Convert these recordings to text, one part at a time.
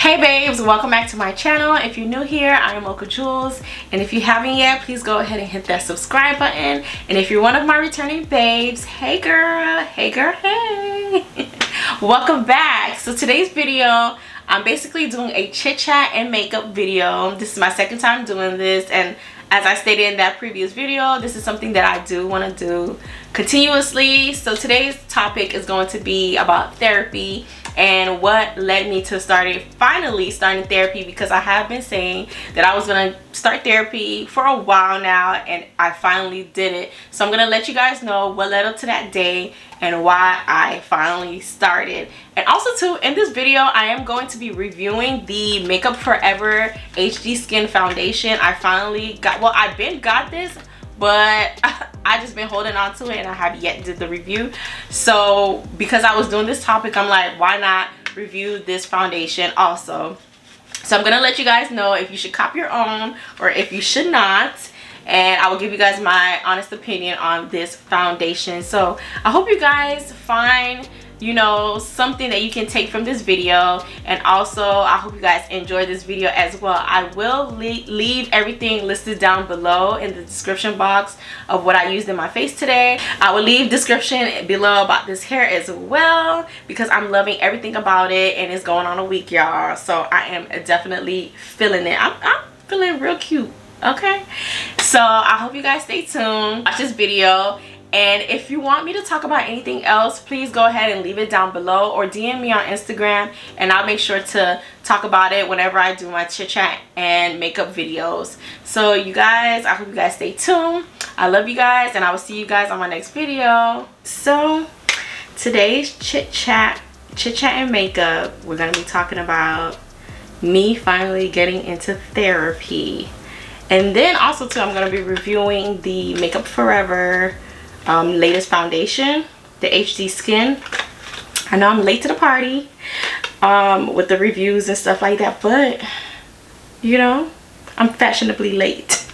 Hey babes, welcome back to my channel. If you're new here, I am Local Jules, and if you haven't yet, please go ahead and hit that subscribe button. And if you're one of my returning babes, hey girl, hey welcome back. So today's video, I'm basically doing a chit chat and makeup video. This is my second time doing this, and as I stated in that previous video, this is something that I do want to do continuously. So today's topic is going to be about therapy and what led me to finally starting therapy, because I have been saying that I was going to start therapy for a while now, and I finally did it. So I'm going to let you guys know what led up to that day and why I finally started. And also too, in this video I am going to be reviewing the Makeup Forever HD Skin Foundation. I finally got, well, I've been got this, but I just been holding on to it and I have yet did the review. So because I was doing this topic, I'm like, why not review this foundation also? So I'm gonna let you guys know if you should cop your own or if you should not, and I will give you guys my honest opinion on this foundation. So I hope you guys find, you know, something that you can take from this video, and also I hope you guys enjoy this video as well. I will leave everything listed down below in the description box of what I used in my face today. I will leave description below about this hair as well, because I'm loving everything about it and it's going on a week, y'all. So I am definitely feeling it. I'm feeling real cute. Okay, so I hope you guys stay tuned, watch this video, and if you want me to talk about anything else, please go ahead and leave it down below or DM me on Instagram, and I'll make sure to talk about it whenever I do my chit chat and makeup videos. So you guys, I hope you guys stay tuned. I love you guys, and I will see you guys on my next video. So today's chit chat and makeup, we're gonna be talking about me finally getting into therapy. And then also too, I'm going to be reviewing the Makeup Forever latest foundation, the HD Skin. I know I'm late to the party with the reviews and stuff like that, but you know, I'm fashionably late.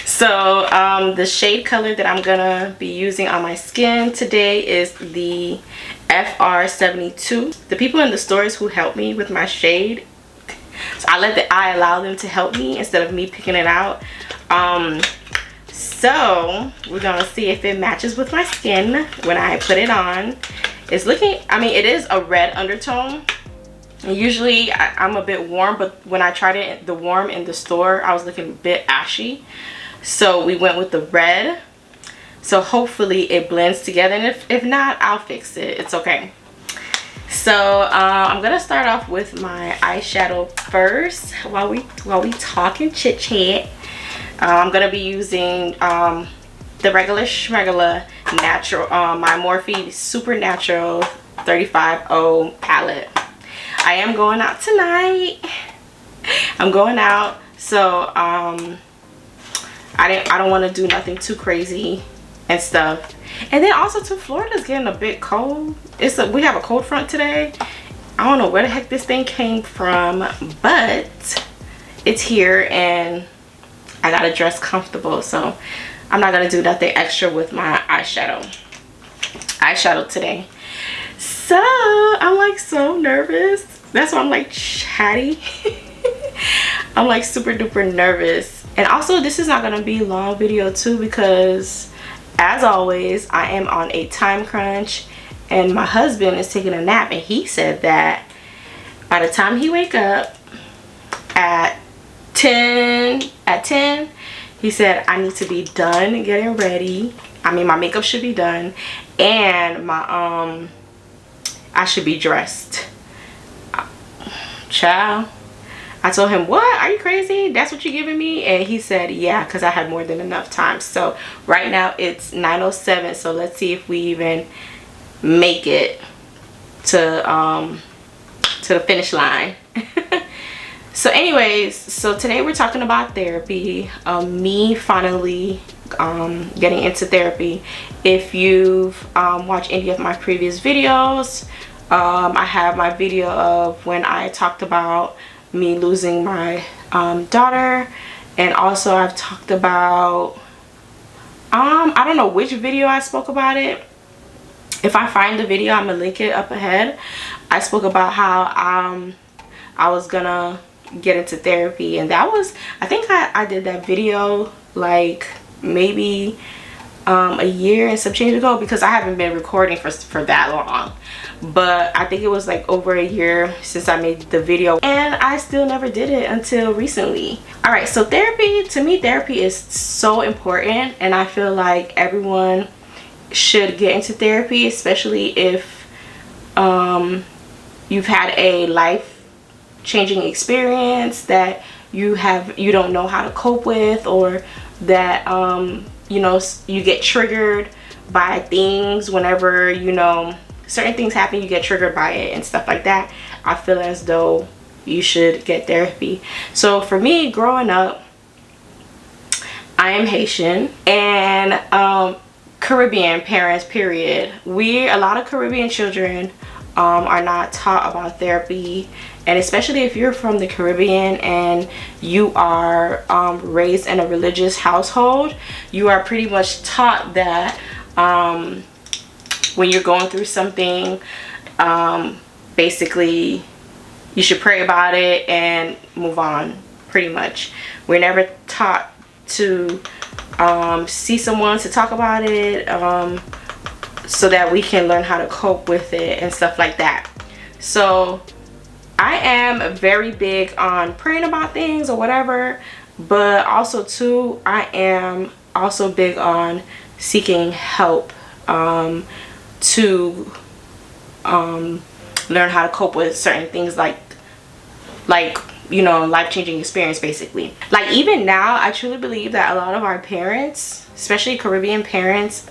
So the shade color that I'm going to be using on my skin today is the FR72. The people in the stores who helped me with my shade, so I allow them to help me instead of me picking it out. So we're gonna see if it matches with my skin when I put it on. It's looking, I mean, it is a red undertone. And usually I'm a bit warm, but when I tried it the warm in the store, I was looking a bit ashy. So we went with the red. So hopefully it blends together, and if not, I'll fix it. It's okay. So I'm gonna start off with my eyeshadow first while we talking chit chat. I'm gonna be using the regular schmegular natural, my Morphe Supernatural 35O palette. I am going out tonight. I'm going out, so I don't want to do nothing too crazy and stuff. And then also too, Florida's getting a bit cold. We have a cold front today. I don't know where the heck this thing came from, but it's here and I gotta dress comfortable. So I'm not gonna do nothing extra with my eyeshadow today. So I'm like so nervous. That's why I'm like chatty. I'm like super duper nervous. And also this is not gonna be a long video too, because as always, I am on a time crunch, and my husband is taking a nap, and he said that by the time he wake up at 10, he said I need to be done getting ready. I mean, my makeup should be done, and my I should be dressed. Child, I told him, what, are you crazy? That's what you're giving me? And he said, yeah, because I had more than enough time. So right now it's 9:07, so let's see if we even make it to the finish line. So anyways, so today we're talking about therapy, me finally getting into therapy. If you've watched any of my previous videos, I have my video of when I talked about me losing my daughter, and also I've talked about I don't know which video I spoke about it. If I find the video, I'm gonna link it up ahead. I spoke about how I was gonna get into therapy, and that was, I think I did that video like maybe a year and some change ago, because I haven't been recording for that long. But I think it was like over a year since I made the video, and I still never did it until recently. All right, so therapy, to me, therapy is so important, and I feel like everyone should get into therapy, especially if you've had a life-changing experience that you don't know how to cope with, or that you know, you get triggered by things whenever, you know, certain things happen, you get triggered by it and stuff like that. I feel as though you should get therapy. So for me, growing up, I am Haitian and Caribbean parents, period. A lot of Caribbean children are not taught about therapy, and especially if you're from the Caribbean and you are raised in a religious household, you are pretty much taught that when you're going through something, basically you should pray about it and move on. Pretty much, we're never taught to see someone to talk about it, so that we can learn how to cope with it and stuff like that. So I am very big on praying about things or whatever, but also too, I am also big on seeking help to learn how to cope with certain things, like you know, life-changing experience, basically. Like even now, I truly believe that a lot of our parents, especially Caribbean parents,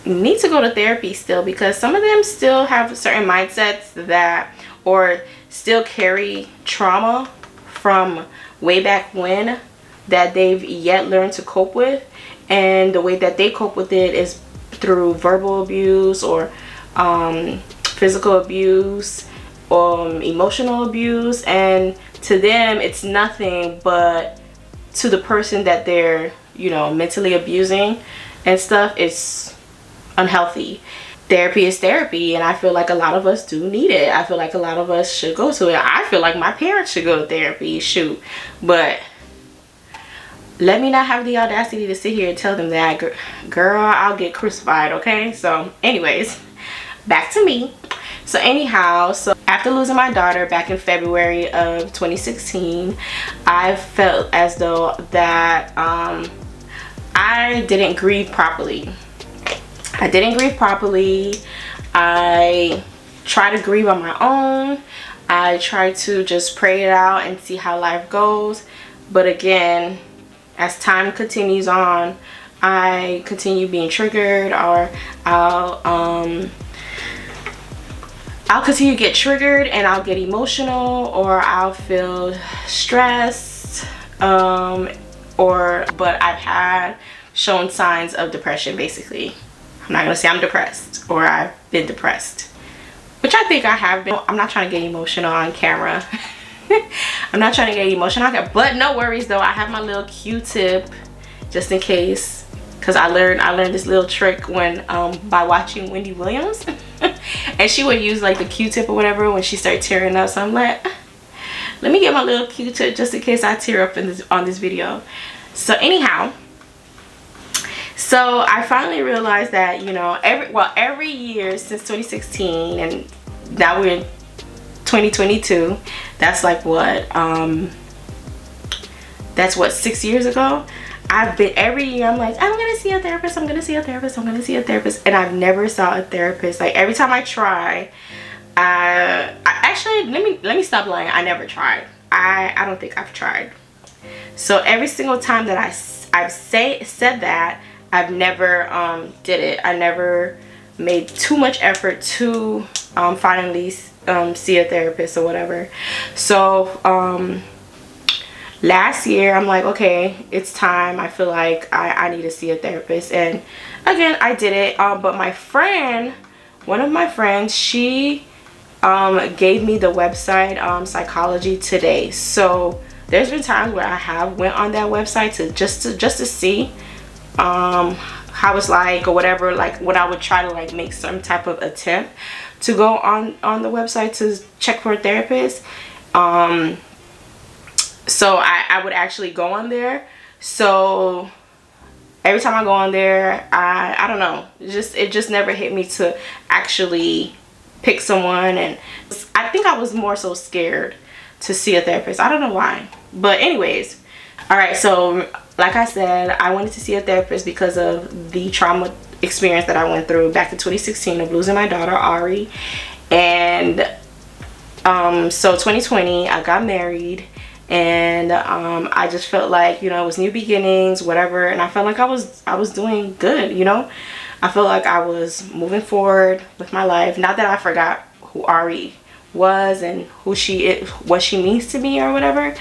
need to go to therapy still, because some of them still have certain mindsets that, or still carry trauma from way back when that they've yet learned to cope with, and the way that they cope with it is through verbal abuse or physical abuse, emotional abuse, and to them it's nothing, but to the person that they're, you know, mentally abusing and stuff, it's unhealthy. Therapy is therapy, and I feel like a lot of us do need it. I feel like a lot of us should go to it. I feel like my parents should go to therapy, shoot, but let me not have the audacity to sit here and tell them that, girl, I'll get crucified. Okay, so anyways, back to me. So anyhow, so after losing my daughter back in February of 2016, I felt as though that I didn't grieve properly. I try to grieve on my own. I try to just pray it out and see how life goes. But again, as time continues on, I continue being triggered, or I'll continue to get triggered and I'll get emotional, or I'll feel stressed, but I've had shown signs of depression, basically. I'm not gonna say I'm depressed or I've been depressed, which I think I have been. I'm not trying to get emotional on camera. I'm not trying to get emotional on camera, but no worries though. I have my little Q-tip just in case, because I learned this little trick when by watching Wendy Williams. And she would use like the Q-tip or whatever when she started tearing up. So I'm like, let me get my little Q-tip just in case I tear up on this video. So anyhow, so I finally realized that, you know, every year since 2016, and now we're in 2022, that's like what, that's what, 6 years ago. I've been, every year I'm like, I'm gonna see a therapist, I'm gonna see a therapist, I'm gonna see a therapist, and I've never saw a therapist. Like every time I try, I actually, let me stop lying. I never tried. I don't think I've tried. So every single time that I've said that, I've never did it. I never made too much effort to finally see a therapist or whatever. So last year I'm like, okay, it's time. I feel like I need to see a therapist, and again I did it. But my friend, one of my friends, she gave me the website Psychology Today. So there's been times where I have went on that website to just to see how it's like or whatever, like when I would try to like make some type of attempt to go on the website to check for a therapist. So I would actually go on there. So every time I go on there, I don't know, it just never hit me to actually pick someone. And I think I was more so scared to see a therapist. I don't know why, but anyways. All right, so like I said, I wanted to see a therapist because of the trauma experience that I went through back in 2016 of losing my daughter Ari. And so 2020 I got married, and I just felt like, you know, it was new beginnings, whatever, and I felt like I was doing good, you know. I felt like I was moving forward with my life. Not that I forgot who Ari was and who she is, what she means to me or whatever,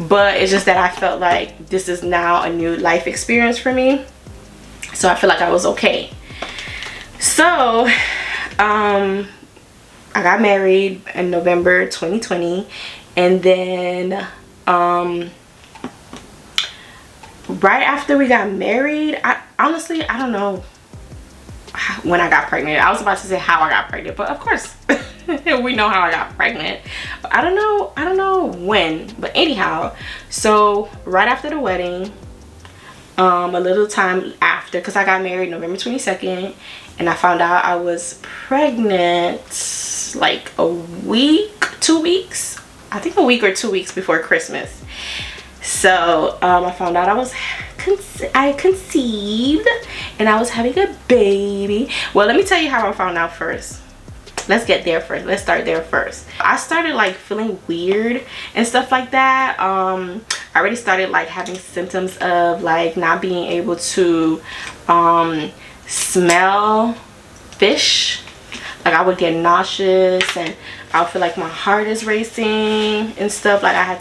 but it's just that I felt like this is now a new life experience for me, so I feel like I was okay. So I got married in November 2020, and then right after we got married, I don't know when I got pregnant. I was about to say how I got pregnant, but of course we know how I got pregnant. But I don't know when, but anyhow, so right after the wedding, a little time after, because I got married November 22nd, and I found out I was pregnant like a week, 2 weeks, I think a week or 2 weeks before Christmas. So I found out I conceived, and I was having a baby. Well, let me tell you how I found out first. Let's get there first. Let's start there first. I started like feeling weird and stuff like that. I already started like having symptoms of like not being able to smell fish. Like I would get nauseous, and I would feel like my heart is racing and stuff. Like I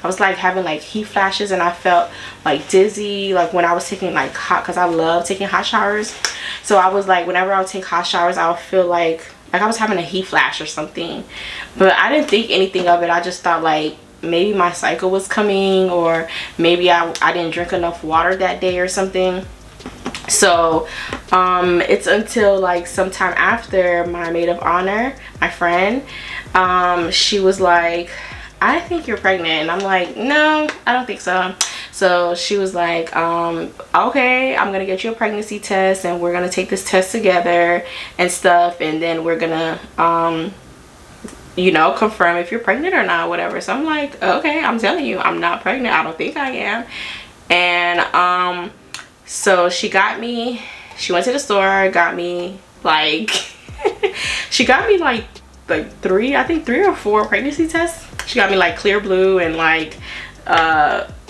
was like having like heat flashes, and I felt like dizzy, like when I was taking like hot, because I love taking hot showers. So I was like, whenever I would take hot showers, I would feel like I was having a heat flash or something. But I didn't think anything of it. I just thought like maybe my cycle was coming, or maybe I didn't drink enough water that day or something. So it's until like sometime after my maid of honor, my friend, she was like, I think you're pregnant. And I'm like, no, I don't think so. So she was like, okay, I'm gonna get you a pregnancy test, and we're gonna take this test together and stuff, and then we're gonna you know, confirm if you're pregnant or not, whatever. So I'm like, okay, I'm telling you, I'm not pregnant. I don't think I am. And so she got me, she went to the store, got me like she got me like three or four pregnancy tests. She got me like Clear Blue and like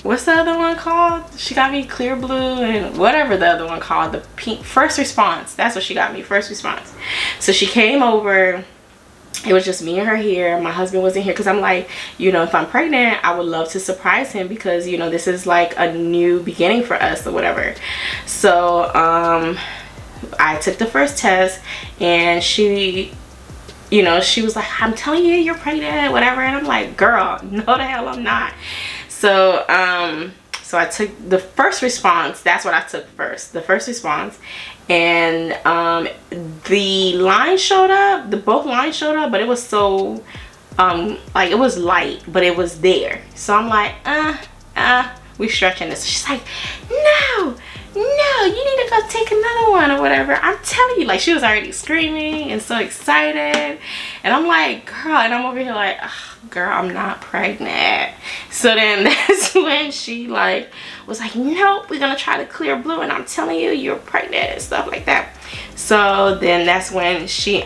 what's the other one called? She got me Clear Blue and whatever the other one called, the pink, First Response. That's what she got me, First Response. So she came over. It was just me and her here. My husband wasn't here because I'm like, you know, if I'm pregnant, I would love to surprise him, because, you know, this is like a new beginning for us or whatever. So I took the first test, and she, you know, she was like, I'm telling you, you're pregnant, whatever. And I'm like, girl, no the hell I'm not. So so I took the First Response. That's what I took first, the First Response. And the line showed up, both lines showed up, but it was so like it was light, but it was there. So I'm like, we stretching this. She's like, no, you need to go take another one or whatever. I'm telling you, like she was already screaming and so excited, and I'm like, girl, and I'm over here like, girl, I'm not pregnant. So then that's when she like was like, nope, we're gonna try the Clear Blue, and I'm telling you, you're pregnant and stuff like that. So then that's when she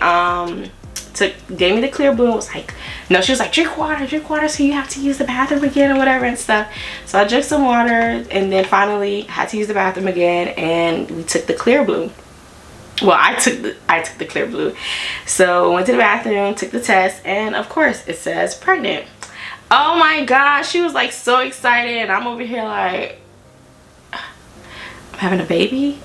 gave me the Clear Blue and was like, no, she was like, drink water, so you have to use the bathroom again or whatever and stuff. So I drank some water, and then finally had to use the bathroom again, and we took the Clear Blue. Well, I took the Clear Blue. So went to the bathroom, took the test, and of course it says pregnant. Oh my gosh, she was like so excited, and I'm over here like, I'm having a baby.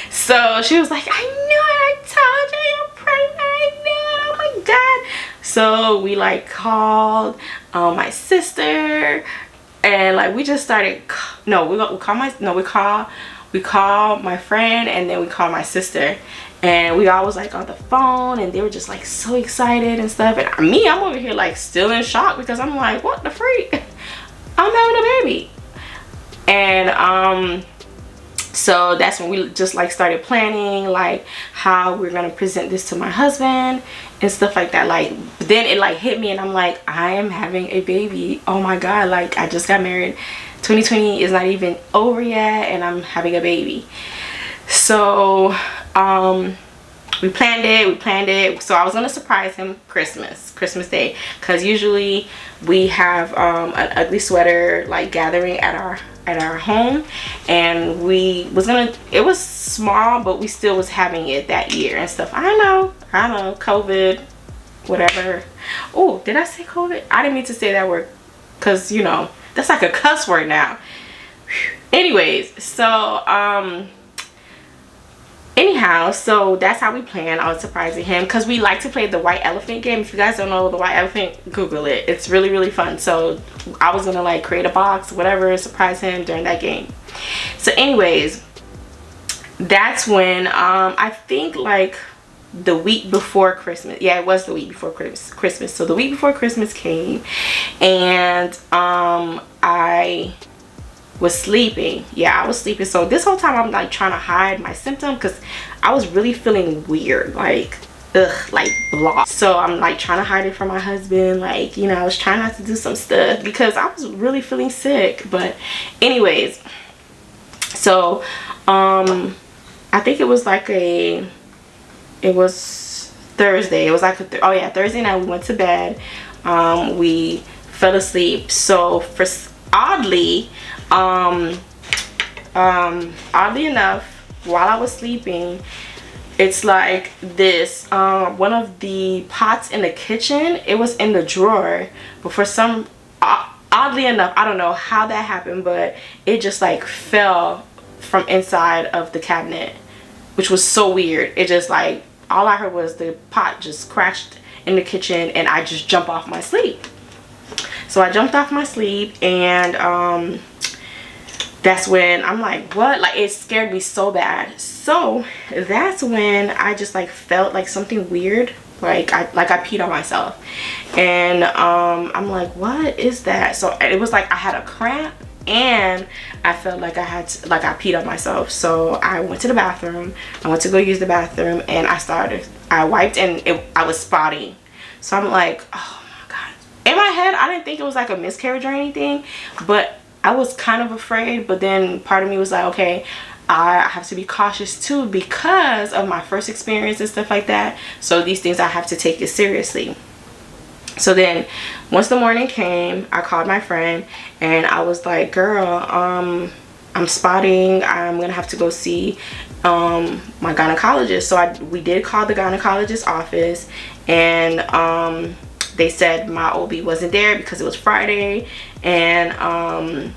So she was like, I knew it, I told you you're pregnant, I knew it, oh my god. So we like called my sister, and like we just started, we call my friend, and then we call my sister, and we all was like on the phone, and they were just like so excited and stuff. And me, I'm over here like still in shock, because I'm like, what the freak? I'm having a baby. And so that's when we just like started planning like how we're gonna present this to my husband and stuff like that. Like then it like hit me, and I'm like, I am having a baby. Oh my god, like I just got married. 2020 is not even over yet, and I'm having a baby. So we planned it. So I was gonna surprise him Christmas Day, because usually we have an ugly sweater like gathering at our home, and it was small, but we still was having it that year and stuff. I know COVID, whatever. Oh, did I say COVID? I didn't mean to say that word, because you know that's like a cuss word now. Anyways, so anyhow, so that's how we planned on surprising him, because we like to play the white elephant game. If you guys don't know the white elephant, Google it. It's really, really fun. So I was gonna like create a box, whatever, surprise him during that game. So anyways, that's when I think like the week before Christmas. Yeah, it was the week before Christmas. So the week before Christmas came, and I was sleeping. Yeah, I was sleeping. So this whole time I'm like trying to hide my symptom, because I was really feeling weird, like ugh, like blah. So I'm like trying to hide it from my husband, like, you know, I was trying not to do some stuff because I was really feeling sick. But anyways, so I think it was like it was Thursday. It was like oh yeah, Thursday night we went to bed. We fell asleep. So for oddly enough, while I was sleeping, it's like this one of the pots in the kitchen, it was in the drawer, but for some oddly enough, I don't know how that happened, but it just like fell from inside of the cabinet, which was so weird. It just like, all I heard was the pot just crashed in the kitchen, and I just jumped off my sleep. So I jumped off my sleep, and that's when I'm like, what? Like it scared me so bad. So that's when I just like felt like something weird, like I peed on myself, and I'm like, what is that? So it was like I had a cramp, and I felt like I peed on myself. So I went to the bathroom. I went to go use the bathroom, and I wiped, and I was spotting. So I'm like, oh my god. In my head, I didn't think it was like a miscarriage or anything, but I was kind of afraid. But then part of me was like, okay, I have to be cautious too, because of my first experience and stuff like that. So these things, I have to take it seriously. So then once the morning came, I called my friend, and I was like, girl, I'm spotting. I'm gonna have to go see my gynecologist. So we did call the gynecologist's office, and they said my OB wasn't there because it was Friday, and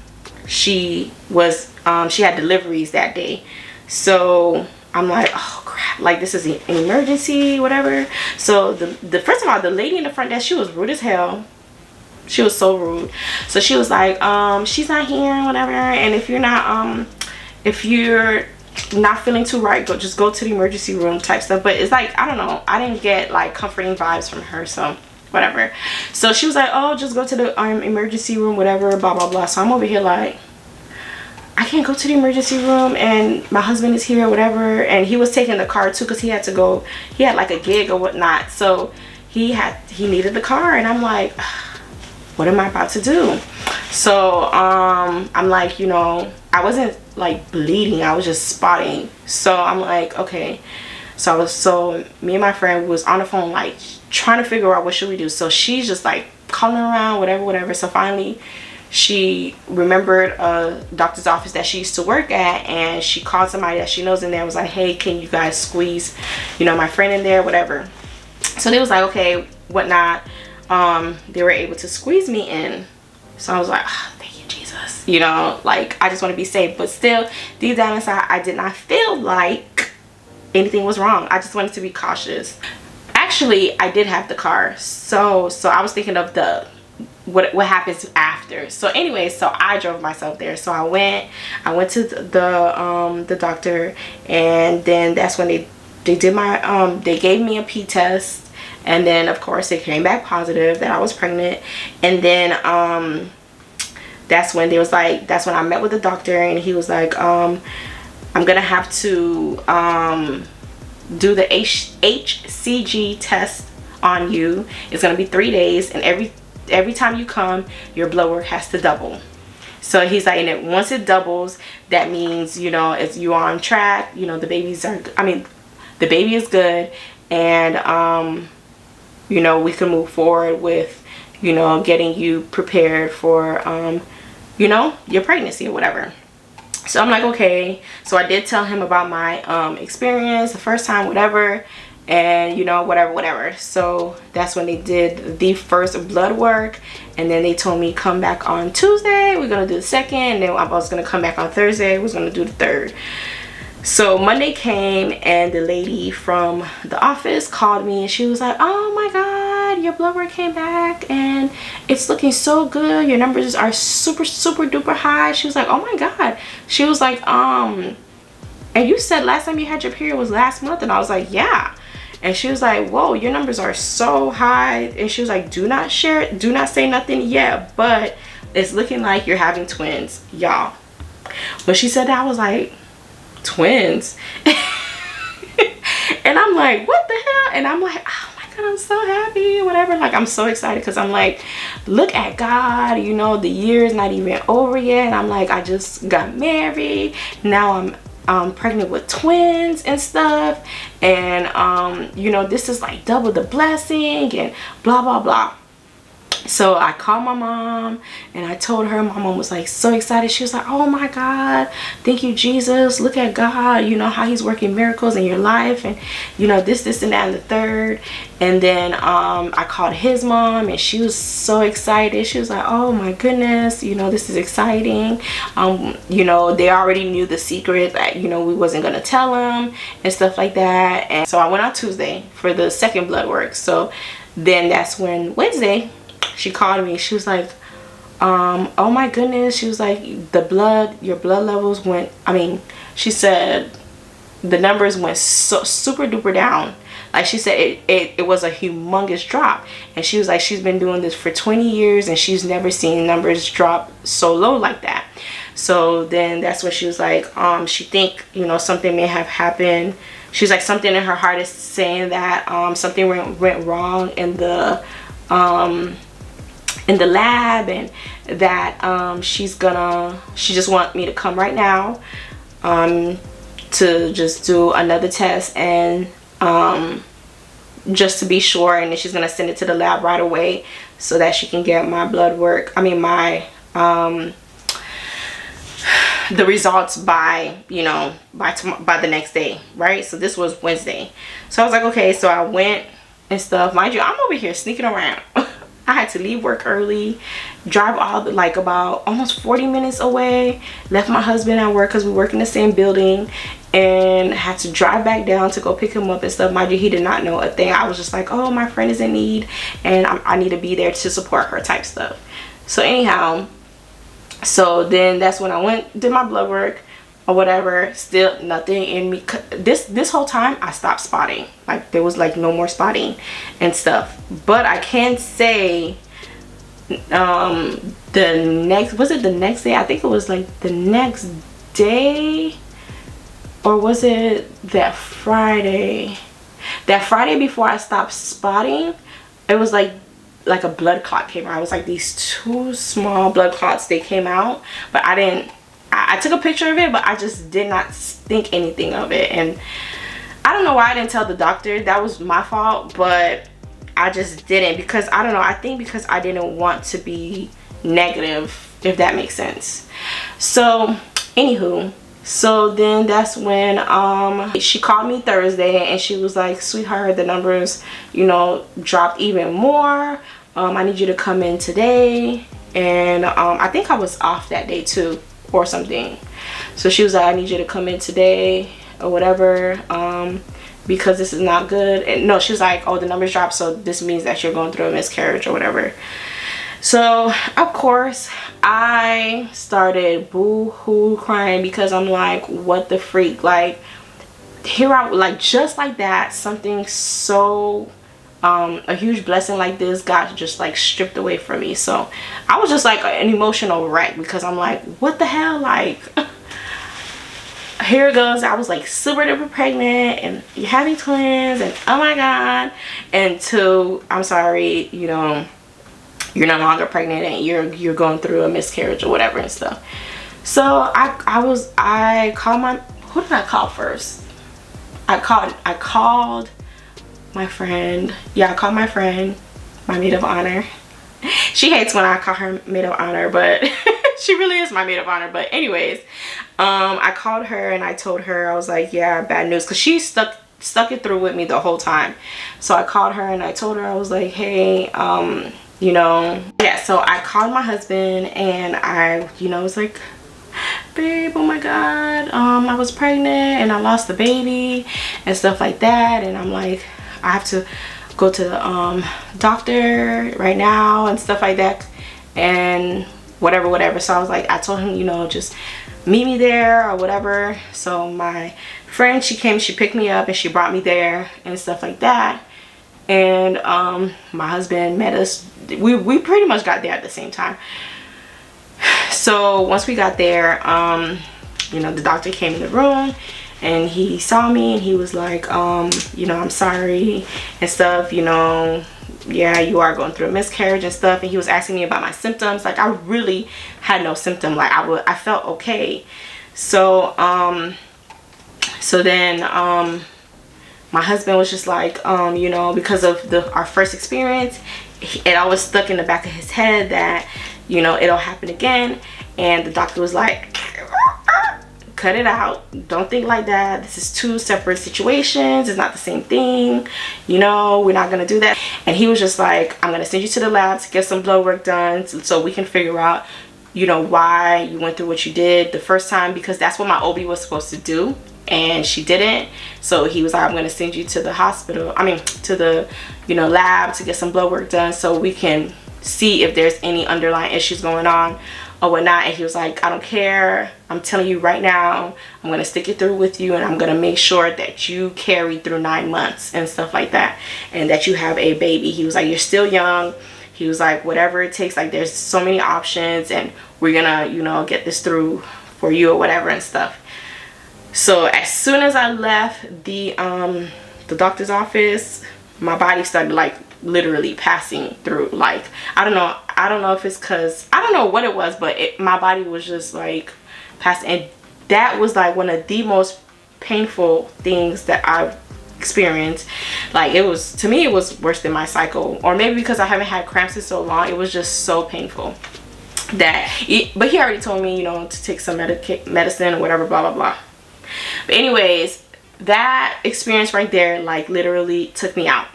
she had deliveries that day. So I'm like, oh crap, like this is an emergency, whatever. So the first of all, the lady in the front desk, she was rude as hell. She was so rude. So she was like, she's not here and whatever, and if you're not feeling too right, just go to the emergency room type stuff. But it's like, I don't know, I didn't get like comforting vibes from her, so whatever. So she was like, oh, just go to the emergency room, whatever, blah blah blah. So I'm over here like, I can't go to the emergency room, and my husband is here or whatever, and he was taking the car too, because he had to go, he had like a gig or whatnot, so he needed the car. And I'm like, what am I about to do? So I'm like, you know, I wasn't like bleeding, I was just spotting. So I'm like, okay. So me and my friend was on the phone like trying to figure out what should we do. So she's just like calling around, whatever. So finally she remembered a doctor's office that she used to work at, and she called somebody that she knows in there and was like, hey, can you guys squeeze, you know, my friend in there, whatever. So they was like, okay, whatnot. They were able to squeeze me in. So I was like, oh, thank you, Jesus. You know, like I just want to be safe. But still, deep down inside, I did not feel like anything was wrong. I just wanted to be cautious. Actually, I did have the car. So I was thinking of what happens after. So anyway, so I drove myself there. So I went to the doctor, and then that's when they they did my they gave me a P test, and then of course it came back positive that I was pregnant. And then that's when they was like, that's when I met with the doctor, and he was like, I'm gonna have to do the HCG test on you. It's gonna be 3 days, and every time you come, your blood work has to double. So he's like, and once it doubles, that means, you know, if you are on track, you know, the baby is good, and you know, we can move forward with, you know, getting you prepared for you know, your pregnancy or whatever. So I'm like, okay. So I did tell him about my experience the first time, whatever, and you know, whatever. So that's when they did the first blood work, and then they told me come back on Tuesday, we're gonna do the second, and then I was gonna come back on Thursday, we was gonna do the third. So Monday came, and the lady from the office called me, and she was like, oh my god, your blood work came back and it's looking so good, your numbers are super duper high. She was like, oh my god. She was like, and you said last time you had your period was last month. And I was like, yeah. And she was like, whoa, your numbers are so high. And she was like, do not share it, do not say nothing yet, but it's looking like you're having twins, y'all. When she said that, I was like, twins? And I'm like, what the hell? And I'm like, oh my god, I'm so happy, whatever. Like, I'm so excited, because I'm like, look at God, you know, the year is not even over yet, and I'm like, I just got married, now I'm pregnant with twins and stuff, and you know, this is like double the blessing and blah blah blah. So I called my mom, and I told her. My mom was like so excited. She was like, oh my god, thank you Jesus, look at God, you know how he's working miracles in your life, and you know, this and that and the third. And then I called his mom, and she was so excited. She was like, oh my goodness, you know, this is exciting. You know, they already knew the secret that, you know, we wasn't gonna tell them and stuff like that. And so I went on Tuesday for the second blood work. So then that's when Wednesday she called me. She was like, oh my goodness, she was like, your blood levels went, I mean, she said the numbers went so super duper down. Like, she said it was a humongous drop, and she was like, she's been doing this for 20 years and she's never seen numbers drop so low like that. So then that's when she was like, she think, you know, something may have happened. She's like, something in her heart is saying that something went wrong in the lab, and that she just want me to come right now to just do another test, and just to be sure, and then she's gonna send it to the lab right away so that she can get my blood work, I mean my the results by, you know, by the next day, right? So this was Wednesday. So I was like, okay. So I went and stuff. Mind you, I'm over here sneaking around. I had to leave work early, drive all like about almost 40 minutes away, left my husband at work because we work in the same building, and had to drive back down to go pick him up and stuff. Mind you, he did not know a thing. I was just like, oh, my friend is in need, and I need to be there to support her type stuff. So anyhow, so then that's when I went, did my blood work or whatever. Still nothing in me. This whole time I stopped spotting. Like, there was like no more spotting and stuff. But I can say the next, was it the next day? I think it was like the next day, or was it that Friday? That Friday before I stopped spotting, it was like a blood clot came out. It was like these two small blood clots. They came out, but I took a picture of it, but I just did not think anything of it. And I don't know why I didn't tell the doctor. That was my fault, but I just didn't, because I don't know, I think because I didn't want to be negative, if that makes sense. So anywho, so then that's when she called me Thursday, and she was like, sweetheart, the numbers, you know, dropped even more. I need you to come in today. And I think I was off that day too, or something. So she was like, I need you to come in today or whatever, because this is not good. And no, she's like, oh, the numbers dropped, so this means that you're going through a miscarriage or whatever. So of course I started boo-hoo crying, because I'm like, what the freak? Like, here I like, just like that, something so a huge blessing like this got just like stripped away from me. So I was just like an emotional wreck, because I'm like, what the hell, like here it goes, I was like super duper pregnant and you're having twins and oh my god, and to, I'm sorry, you know, you're no longer pregnant and you're going through a miscarriage or whatever and stuff. So I called my, who did I call first? I called my friend. Yeah, I called my friend, my maid of honor. She hates when I call her maid of honor, but she really is my maid of honor. But anyways, I called her and I told her, I was like, yeah, bad news, because she stuck it through with me the whole time. So I called her and I told her, I was like, hey, you know, yeah. So I called my husband and I, you know, was like, babe, oh my god, I was pregnant and I lost the baby and stuff like that, and I'm like, I have to go to the doctor right now and stuff like that, and whatever. So I was like, I told him, you know, just meet me there or whatever. So my friend, she came, she picked me up and she brought me there and stuff like that. And my husband met us. We pretty much got there at the same time. So once we got there, you know, the doctor came in the room and he saw me and he was like, you know, I'm sorry and stuff, you know, yeah, you are going through a miscarriage and stuff. And he was asking me about my symptoms. Like, I really had no symptom. Like, I felt okay. So then my husband was just like, you know, because of our first experience, it always stuck in the back of his head that, you know, it'll happen again. And the doctor was like, cut it out, don't think like that, this is two separate situations, it's not the same thing, you know, we're not gonna do that. And he was just like, I'm gonna send you to the lab to get some blood work done so we can figure out, you know, why you went through what you did the first time, because that's what my OB was supposed to do and she didn't. So he was like, I'm gonna send you to the hospital, I mean to the, you know, lab to get some blood work done so we can see if there's any underlying issues going on or whatnot. And he was like, I don't care, I'm telling you right now, I'm gonna stick it through with you and I'm gonna make sure that you carry through 9 months and stuff like that, and that you have a baby. He was like, you're still young. He was like, whatever it takes, like there's so many options and we're gonna, you know, get this through for you or whatever and stuff. So as soon as I left the doctor's office, my body started like literally passing through. Like, I don't know if it's because, I don't know what it was, but my body was just like passing. And that was like one of the most painful things that I've experienced. Like, it was, to me, it was worse than my cycle, or maybe because I haven't had cramps in so long, it was just so painful that but he already told me, you know, to take some medicine or whatever, blah blah blah. But anyways, that experience right there like literally took me out.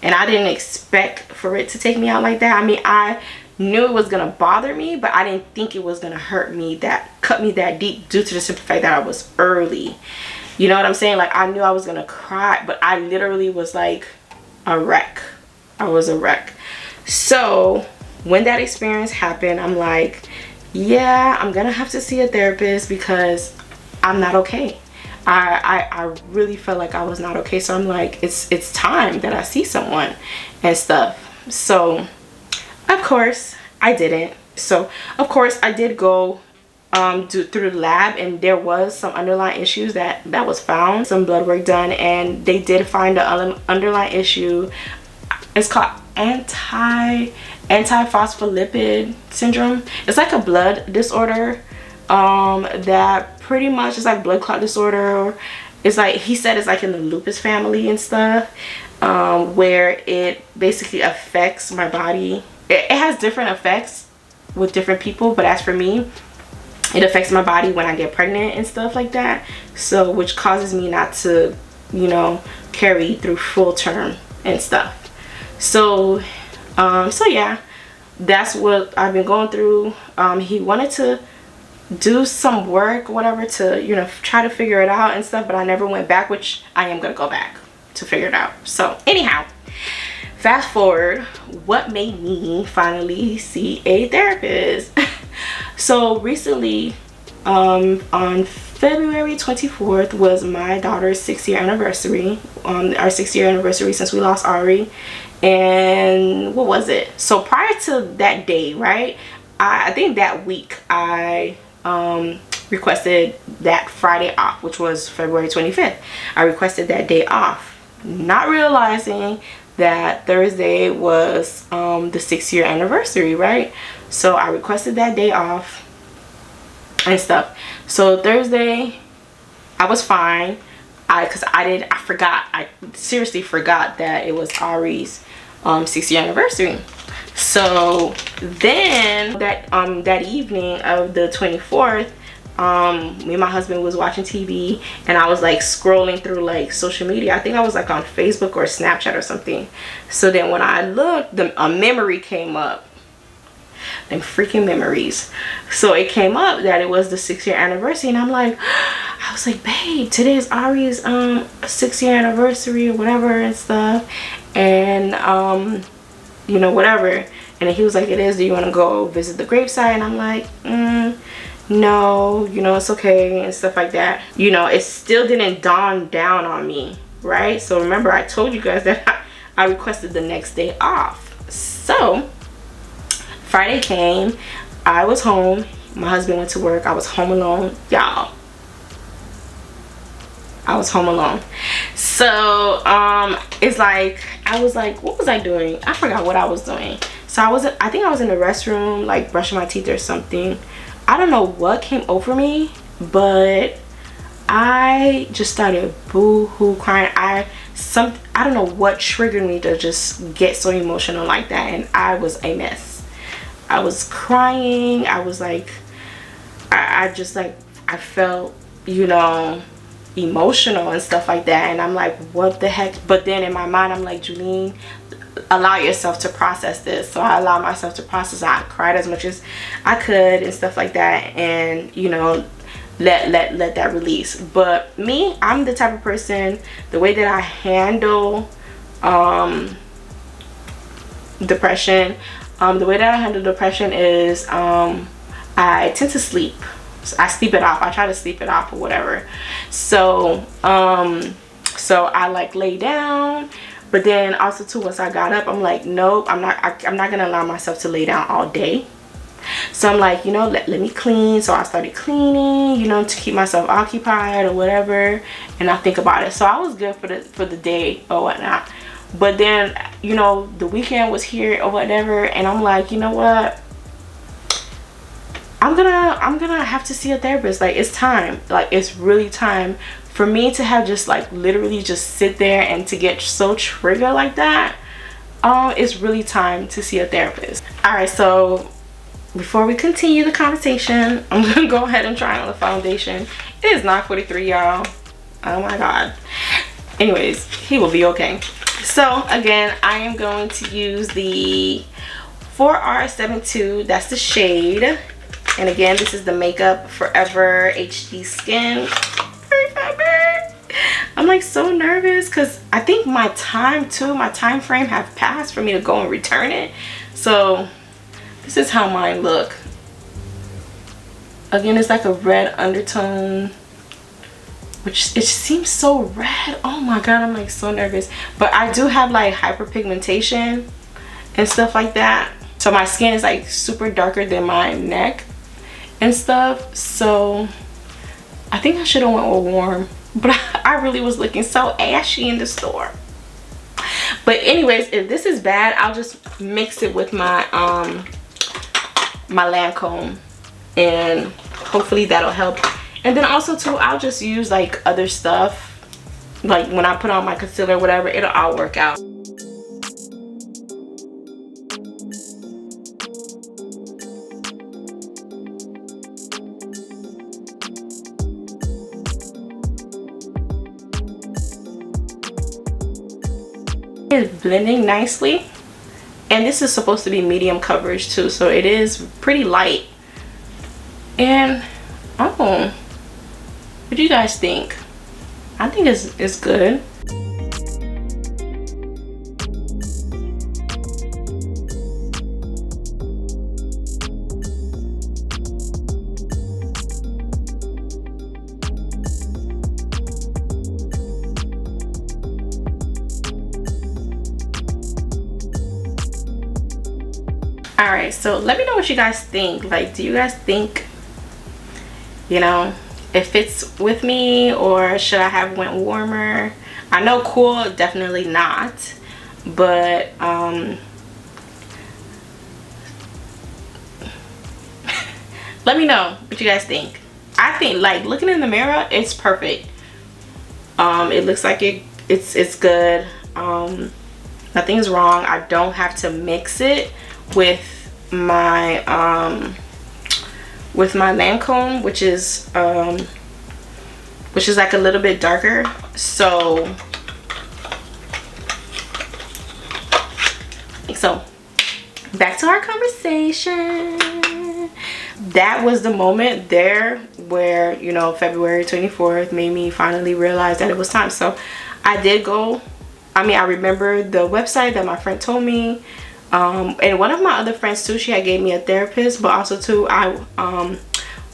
And I didn't expect for it to take me out like that. I mean, I knew it was gonna bother me, but I didn't think it was gonna hurt me, cut me that deep, due to the simple fact that I was early. You know what I'm saying? Like, I knew I was gonna cry, but I literally was like a wreck. I was a wreck. So when that experience happened, I'm like, yeah, I'm gonna have to see a therapist because I'm not okay. I really felt like I was not okay. So I'm like, it's time that I see someone and stuff. So of course I didn't. So of course I did go through the lab, and there was some underlying issues that was found, some blood work done, and they did find the underlying issue. It's called antiphospholipid syndrome. It's like a blood disorder that pretty much is like blood clot disorder, or it's like, he said it's like in the lupus family and stuff, where it basically affects my body. It has different effects with different people, but as for me, it affects my body when I get pregnant and stuff like that, so which causes me not to, you know, carry through full term and stuff. So so yeah, that's what I've been going through. He wanted to do some work, whatever, to, you know, try to figure it out and stuff, but I never went back, which I am gonna go back to figure it out. So anyhow, fast forward, what made me finally see a therapist? So recently, On February 24th was my daughter's 6-year anniversary. Our 6-year anniversary since we lost Ari. And what was it? So prior to that day, right? I think that week I requested that Friday off, which was February 25th. I requested that day off, not realizing that Thursday was the 6-year anniversary, right? So I requested that day off and stuff. So Thursday I was fine. I seriously forgot that it was Ari's 6-year anniversary. So then that evening of the 24th, me and my husband was watching TV, and I was like scrolling through like social media. I think I was like on Facebook or Snapchat or something. So then when I looked, a memory came up. Them freaking memories. So it came up that it was the 6-year anniversary, and I was like, babe, today is Ari's 6-year anniversary or whatever and stuff, and you know, whatever. And then he was like, it is, do you want to go visit the gravesite? And I'm like, no, you know, it's okay and stuff like that. You know, it still didn't dawn down on me, right? So remember, I told you guys that I requested the next day off. So Friday came, I was home, my husband went to work, I was home alone, y'all. I was home alone. So it's like, I was like, what was I doing? I forgot what I was doing. So I think I was in the restroom, like brushing my teeth or something. I don't know what came over me, but I just started boo-hoo crying. I don't know what triggered me to just get so emotional like that, and I was a mess. I was crying. I was like, I just like, I felt, you know, emotional and stuff like that, and I'm like, what the heck? But then in my mind I'm like, Julene, allow yourself to process this. So I allowed myself to process. I cried as much as I could and stuff like that, and you know, let that release. But me, I'm the type of person, the way that I handle depression, the way that I handle depression is I tend to sleep. I sleep it off. I try to sleep it off or whatever. So so I like lay down, but then also too, once I got up, I'm like, nope, I'm not gonna allow myself to lay down all day. So I'm like, you know, let me clean. So I started cleaning, you know, to keep myself occupied or whatever, and I think about it. So I was good for the day or whatnot. But then, you know, the weekend was here or whatever, and I'm like, you know what, I'm gonna have to see a therapist. Like, it's time. Like, it's really time for me to have just like literally just sit there and to get so triggered like that. It's really time to see a therapist. All right, so before we continue the conversation, I'm gonna go ahead and try on the foundation. It is 9:43, y'all. Oh my god. Anyways, he will be okay. So again, I am going to use the 4R72. That's the shade. And again, this is the Makeup Forever HD Skin. I'm like so nervous because I think my time frame have passed for me to go and return it. So this is how mine look. Again, it's like a red undertone, which it seems so red. Oh my god, I'm like so nervous. But I do have like hyperpigmentation and stuff like that. So my skin is like super darker than my neck and stuff. So I think I should have went with warm, but I really was looking so ashy in the store. But anyways, if this is bad, I'll just mix it with my my Lancome, and hopefully that'll help. And then also too, I'll just use like other stuff, like when I put on my concealer or whatever, it'll all work out. It's blending nicely, and this is supposed to be medium coverage too, so it is pretty light. And oh, what do you guys think? I think it's good. All right, so let me know what you guys think. Like, do you guys think, you know, it fits with me, or should I have went warmer? I know cool, definitely not, but let me know what you guys think. I think, like, looking in the mirror, it's perfect. It looks like it's good. Nothing's wrong. I don't have to mix it with my Lancome, which is like a little bit darker. So back to our conversation. That was the moment there where, you know, February 24th made me finally realize that it was time. So I did go. I mean, I remember the website that my friend told me, and one of my other friends too, she had gave me a therapist, but also too, I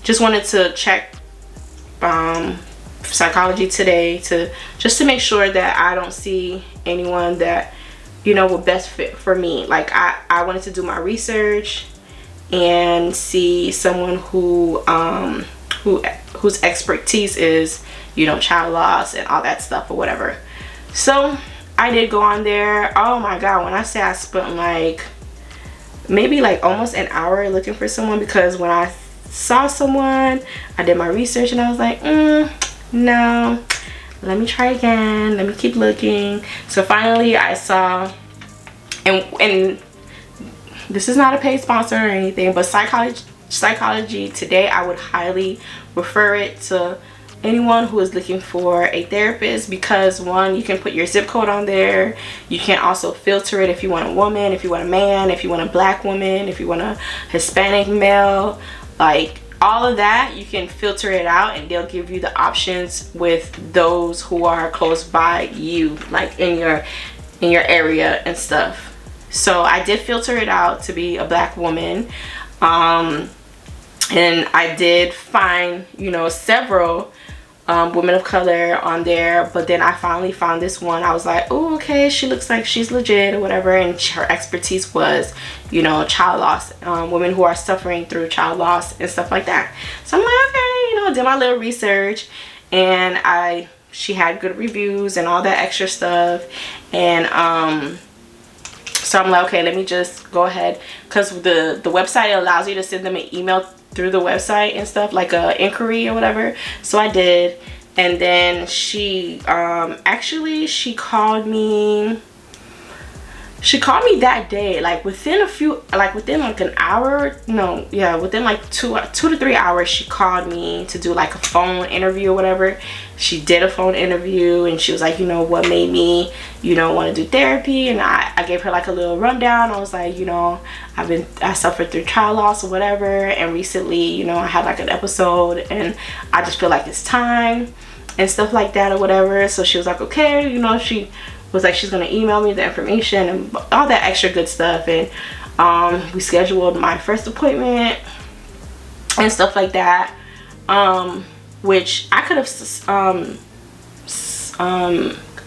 just wanted to check Psychology Today to make sure that I don't see anyone that, you know, would best fit for me. Like, I wanted to do my research and see someone whose expertise is, you know, child loss and all that stuff or whatever. So I did go on there. Oh my god, when I say I spent like maybe like almost an hour looking for someone, because when I saw someone, I did my research and I was like, no, let me try again, let me keep looking. So finally I saw, and this is not a paid sponsor or anything, but Psychology Today, I would highly refer it to anyone who is looking for a therapist, because one, you can put your zip code on there. You can also filter it if you want a woman, if you want a man, if you want a black woman, if you want a Hispanic male, like all of that. You can filter it out and they'll give you the options with those who are close by you, like in your area and stuff. So I did filter it out to be a black woman, and I did find, you know, several women of color on there, but then I finally found this one. I was like, oh, okay, she looks like she's legit or whatever, and her expertise was, you know, child loss, women who are suffering through child loss and stuff like that. So I'm like, okay, you know, did my little research, and she had good reviews and all that extra stuff, and so I'm like, okay, let me just go ahead, because the website allows you to send them an email through the website and stuff, like a inquiry or whatever. So I did, and then she actually she called me that day, like within like an hour, no, yeah, within like two to 3 hours. She called me to do like a phone interview or whatever. She did a phone interview, and she was like, you know, what made me, you know, want to do therapy, and I gave her like a little rundown. I was like, you know, I suffered through child loss or whatever, and recently, you know, I had like an episode, and I just feel like it's time and stuff like that or whatever. So she was like, okay, you know, she was like, she's gonna email me the information and all that extra good stuff, and we scheduled my first appointment and stuff like that, which I could have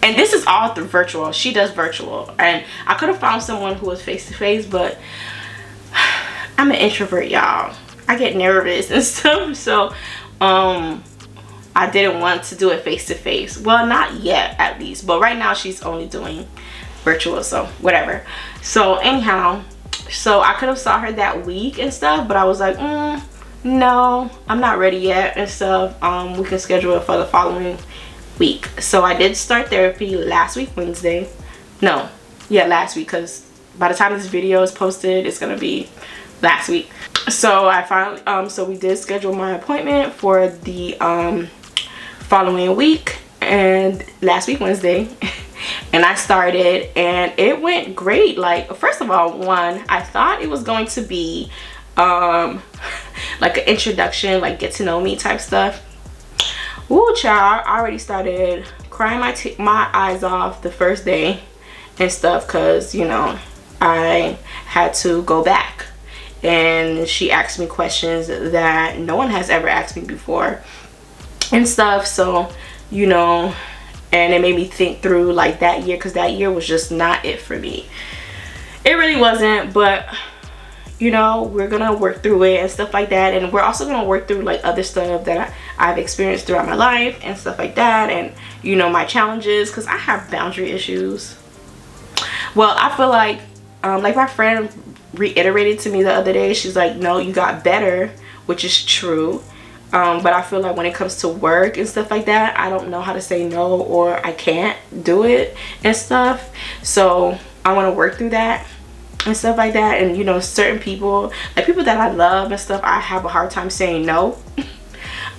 and this is all through virtual. She does virtual, and I could have found someone who was face-to-face, but I'm an introvert, y'all. I get nervous and stuff, so I didn't want to do it face-to-face. Well, not yet, at least, but right now she's only doing virtual, so whatever. So anyhow, so I could have saw her that week and stuff, but I was like, no, I'm not ready yet and stuff. We can schedule it for the following week. So I did start therapy last week Wednesday. No, yeah, last week, because by the time this video is posted, it's gonna be last week. So I finally so we did schedule my appointment for the following week, and last week Wednesday, and I started, and it went great. Like, first of all, one, I thought it was going to be like an introduction, like get to know me type stuff. Ooh, child, I already started crying my eyes off the first day and stuff, because, you know, I had to go back, and she asked me questions that no one has ever asked me before and stuff. So, you know, and it made me think through like that year, because that year was just not it for me. It really wasn't. But you know, we're gonna work through it and stuff like that. And we're also gonna work through like other stuff that I've experienced throughout my life and stuff like that, and you know, my challenges, because I have boundary issues. Well, I feel like my friend reiterated to me the other day, she's like, no, you got better, which is true. But I feel like when it comes to work and stuff like that, I don't know how to say no, or I can't do it and stuff. So I want to work through that and stuff like that. And you know, certain people, like people that I love and stuff, I have a hard time saying no.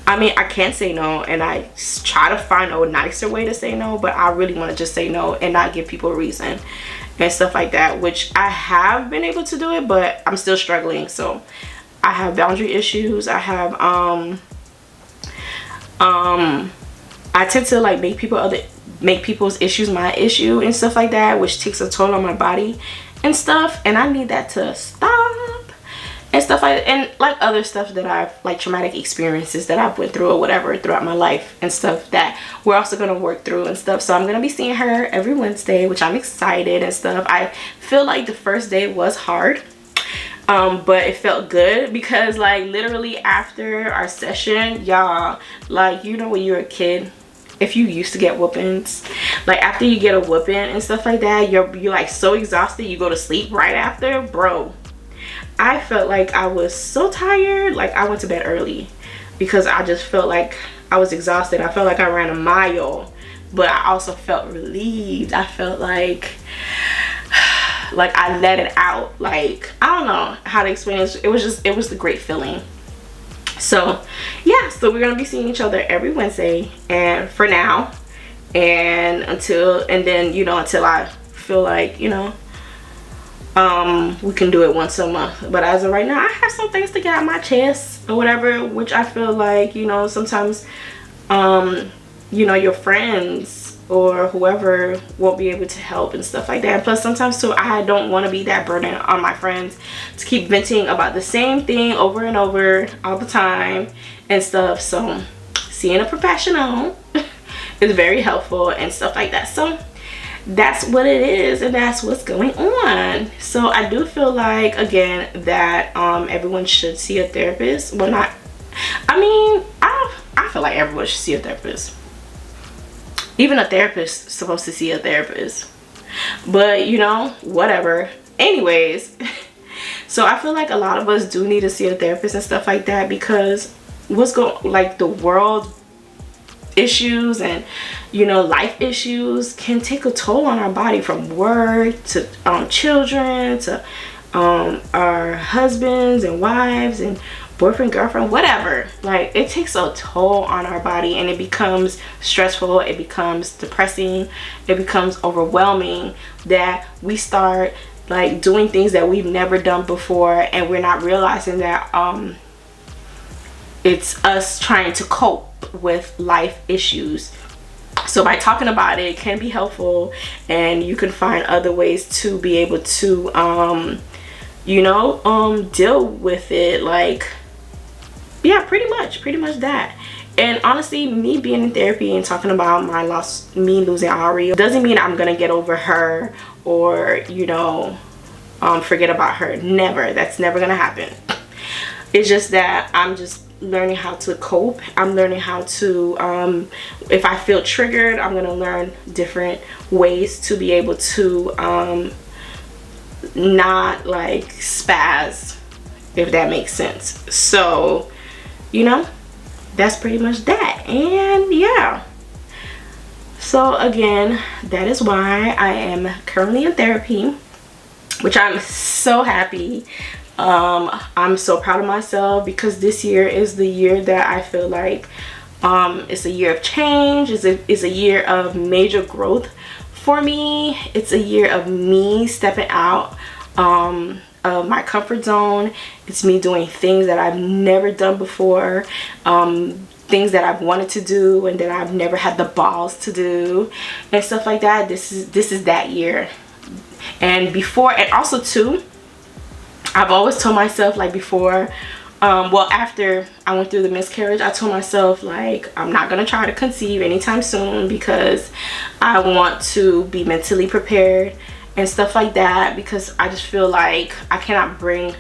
I mean, I can't say no, and I try to find a nicer way to say no, but I really want to just say no and not give people a reason and stuff like that, which I have been able to do it, but I'm still struggling. So I have boundary issues. I have I tend to like make people's issues my issue and stuff like that, which takes a toll on my body and stuff, and I need that to stop and stuff like that. And like other stuff that I've, like traumatic experiences that I've went through or whatever throughout my life and stuff, that we're also going to work through and stuff. So I'm going to be seeing her every Wednesday, which I'm excited and stuff. I feel like the first day was hard, but it felt good, because like literally after our session, y'all, like, you know, when you're a kid, if you used to get whoopings, like after you get a whooping and stuff like that, you're like so exhausted, you go to sleep right after. Bro, I felt like I was so tired. Like I went to bed early because I just felt like I was exhausted. I felt like I ran a mile, but I also felt relieved. I felt like I let it out. Like, I don't know how to explain it. It was the great feeling. So yeah, so we're gonna be seeing each other every Wednesday, and for now, and then you know, until I feel like, you know, we can do it once a month. But as of right now, I have some things to get out my chest or whatever, which I feel like, you know, sometimes you know, your friends or whoever won't be able to help and stuff like that. Plus sometimes too, I don't want to be that burden on my friends to keep venting about the same thing over and over all the time and stuff. So seeing a professional is very helpful and stuff like that. So that's what it is, and that's what's going on. So I do feel like, again, that everyone should see a therapist. Well, not, I mean, I feel like everyone should see a therapist. Even a therapist is supposed to see a therapist, but you know, whatever. Anyways, so I feel like a lot of us do need to see a therapist and stuff like that, because like the world issues and, you know, life issues can take a toll on our body, from work to children to our husbands and wives and boyfriend, girlfriend, whatever. Like, it takes a toll on our body, and it becomes stressful, it becomes depressing, it becomes overwhelming, that we start like doing things that we've never done before, and we're not realizing that it's us trying to cope with life issues. So by talking about it can be helpful, and you can find other ways to be able to you know, deal with it. Like, yeah, pretty much that. And honestly, me being in therapy and talking about me losing Ari doesn't mean I'm gonna get over her or, you know, forget about her. Never. That's never gonna happen. It's just that I'm just learning how to cope. I'm learning how to if I feel triggered, I'm gonna learn different ways to be able to not like spaz, if that makes sense. So, you know, that's pretty much that. And yeah, so again, that is why I am currently in therapy, which I'm so happy. I'm so proud of myself, because this year is the year that I feel like it's a year of change. It's a year of major growth for me. It's a year of me stepping out of my comfort zone. It's me doing things that I've never done before, things that I've wanted to do and that I've never had the balls to do and stuff like that. This is that year. And before, and also too, I've always told myself, like before, well, after I went through the miscarriage, I told myself, like, I'm not gonna try to conceive anytime soon, because I want to be mentally prepared and stuff like that, because I just feel like I cannot bring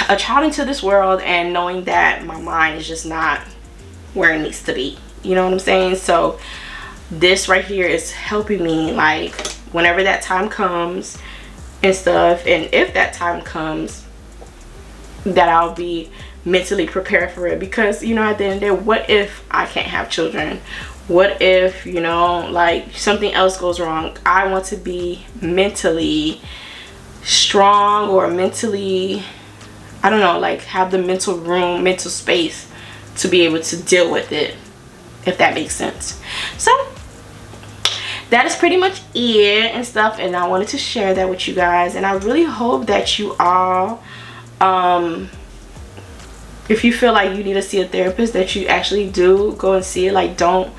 a child into this world, and knowing that my mind is just not where it needs to be. You know what I'm saying? So this right here is helping me, like, whenever that time comes and stuff, and if that time comes, that I'll be mentally prepared for it. Because, you know, at the end of the day, what if I can't have children? What if, you know, like, something else goes wrong? I want to be mentally strong, or mentally, I don't know, like, have the mental room, mental space to be able to deal with it, if that makes sense. So that is pretty much it and stuff, and I wanted to share that with you guys. And I really hope that you all, if you feel like you need to see a therapist, that you actually do go and see it. Like, don't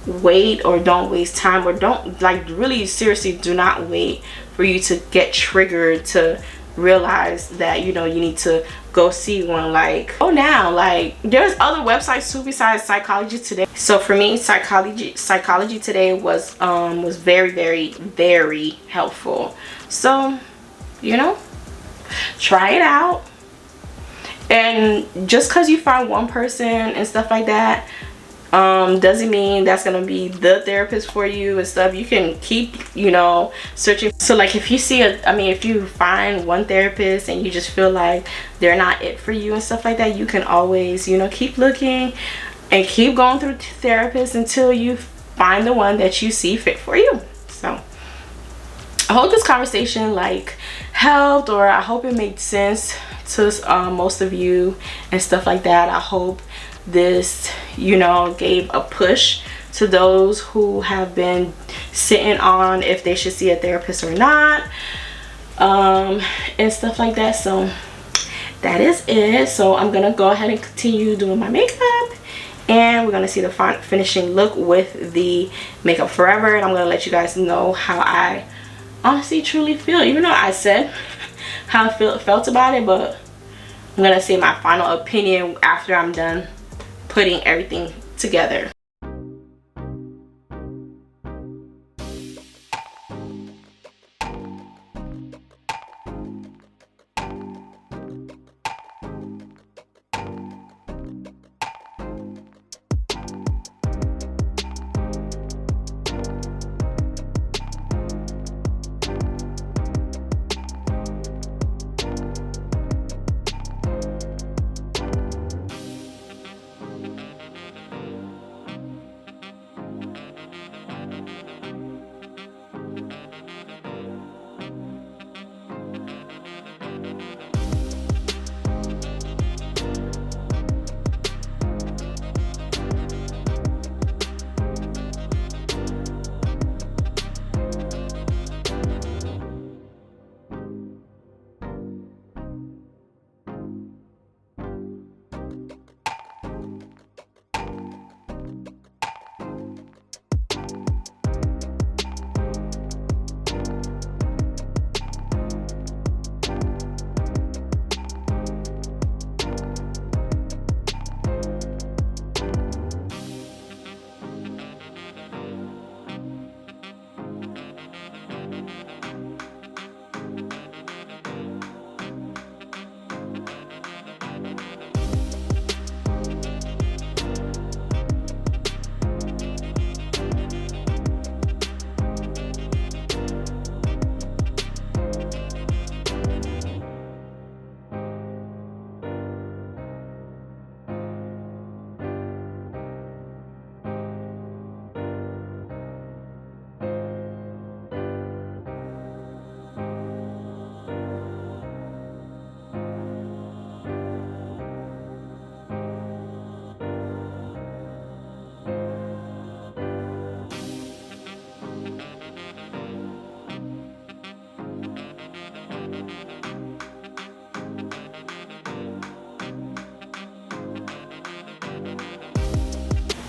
wait, or don't waste time, or don't, like, really seriously do not wait for you to get triggered to realize that, you know, you need to go see one. Like, oh, now, like, there's other websites too besides Psychology Today. So for me, Psychology Today was very, very, very helpful. So, you know, try it out. And just because you find one person and stuff like that, doesn't mean that's gonna be the therapist for you and stuff. You can keep, you know, searching. So like, if you see if you find one therapist and you just feel like they're not it for you and stuff like that, you can always, you know, keep looking and keep going through therapists until you find the one that you see fit for you. So I hope this conversation, like, helped, or I hope it made sense to most of you and stuff like that. I hope this, you know, gave a push to those who have been sitting on if they should see a therapist or not, and stuff like that. So that is it. So I'm gonna go ahead and continue doing my makeup, and we're gonna see the finishing look with the Makeup Forever, and I'm gonna let you guys know how I honestly truly feel, even though I said how I felt about it. But I'm gonna say my final opinion after I'm done putting everything together.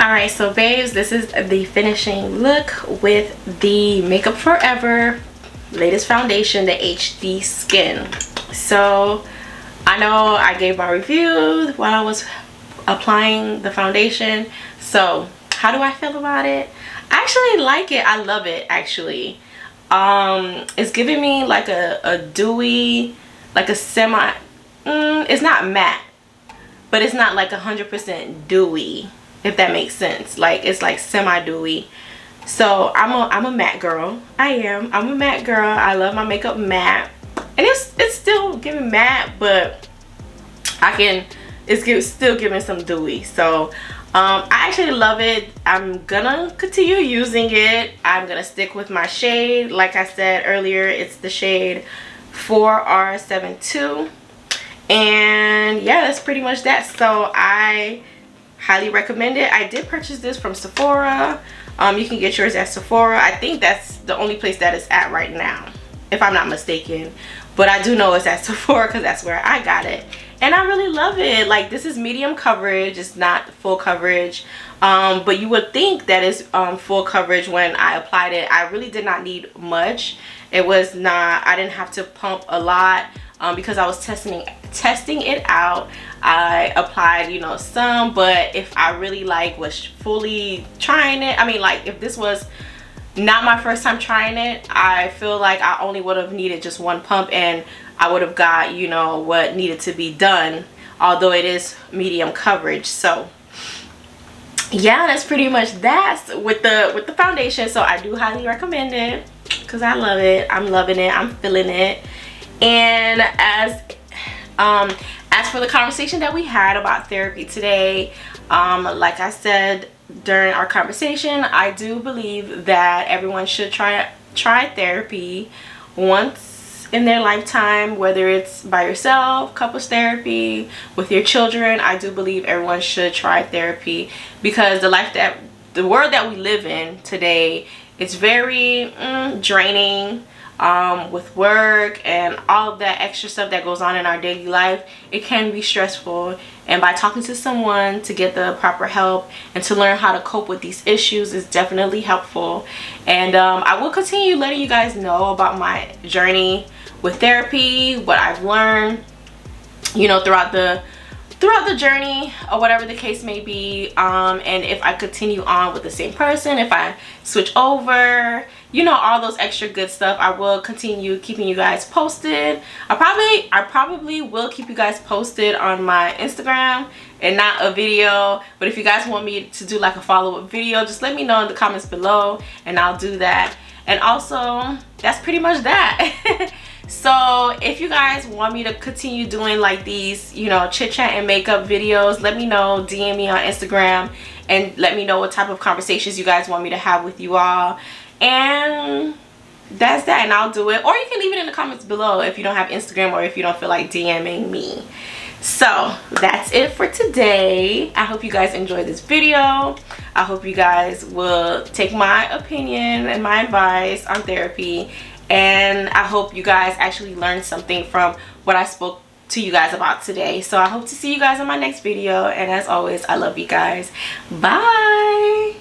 Alright, so babes, this is the finishing look with the Makeup Forever latest foundation, the HD Skin. So I know I gave my review while I was applying the foundation. So how do I feel about it? I actually like it. I love it, actually. It's giving me like a dewy, like a semi, it's not matte, but it's not like 100% dewy, if that makes sense. Like, it's like semi-dewy. So I'm a matte girl. I'm a matte girl. I love my makeup matte, and it's still giving matte, but it's still giving some dewy. So I actually love it. I'm gonna continue using it. I'm gonna stick with my shade. Like I said earlier, it's the shade 4R72. And yeah, that's pretty much that. So I highly recommend it. I did purchase this from Sephora. You can get yours at Sephora. I think that's the only place that it's at right now, if I'm not mistaken. But I do know it's at Sephora because that's where I got it. And I really love it. Like, this is medium coverage. It's not full coverage. But you would think that it's full coverage when I applied it. I really did not need much. It was not, I didn't have to pump a lot because I was testing it out. I applied, you know, some, but if I really like was fully trying it, I mean, like, if this was not my first time trying it, I feel like I only would have needed just one pump and I would have got, you know, what needed to be done, although it is medium coverage. So yeah, that's pretty much that with the foundation. So I do highly recommend it because I love it. I'm loving it. I'm feeling it. And as for the conversation that we had about therapy today, like I said during our conversation, I do believe that everyone should try therapy once in their lifetime, whether it's by yourself, couples therapy, with your children. I do believe everyone should try therapy because the world that we live in today, it's very draining. With work and all of that extra stuff that goes on in our daily life, it can be stressful. And by talking to someone to get the proper help and to learn how to cope with these issues is definitely helpful. And I will continue letting you guys know about my journey with therapy, what I've learned, you know, throughout the journey or whatever the case may be, and if I continue on with the same person, if I switch over, you know, all those extra good stuff. I will continue keeping you guys posted. I probably will keep you guys posted on my Instagram and not a video, but if you guys want me to do like a follow-up video, just let me know in the comments below and I'll do that. And also, that's pretty much that. So if you guys want me to continue doing like these, you know, chit chat and makeup videos, let me know. DM me on Instagram and let me know what type of conversations you guys want me to have with you all. And that's that, and I'll do it. Or you can leave it in the comments below if you don't have Instagram or if you don't feel like DMing me. So that's it for today. I hope you guys enjoyed this video. I hope you guys will take my opinion and my advice on therapy. And I hope you guys actually learned something from what I spoke to you guys about today. So I hope to see you guys in my next video. And as always, I love you guys. Bye.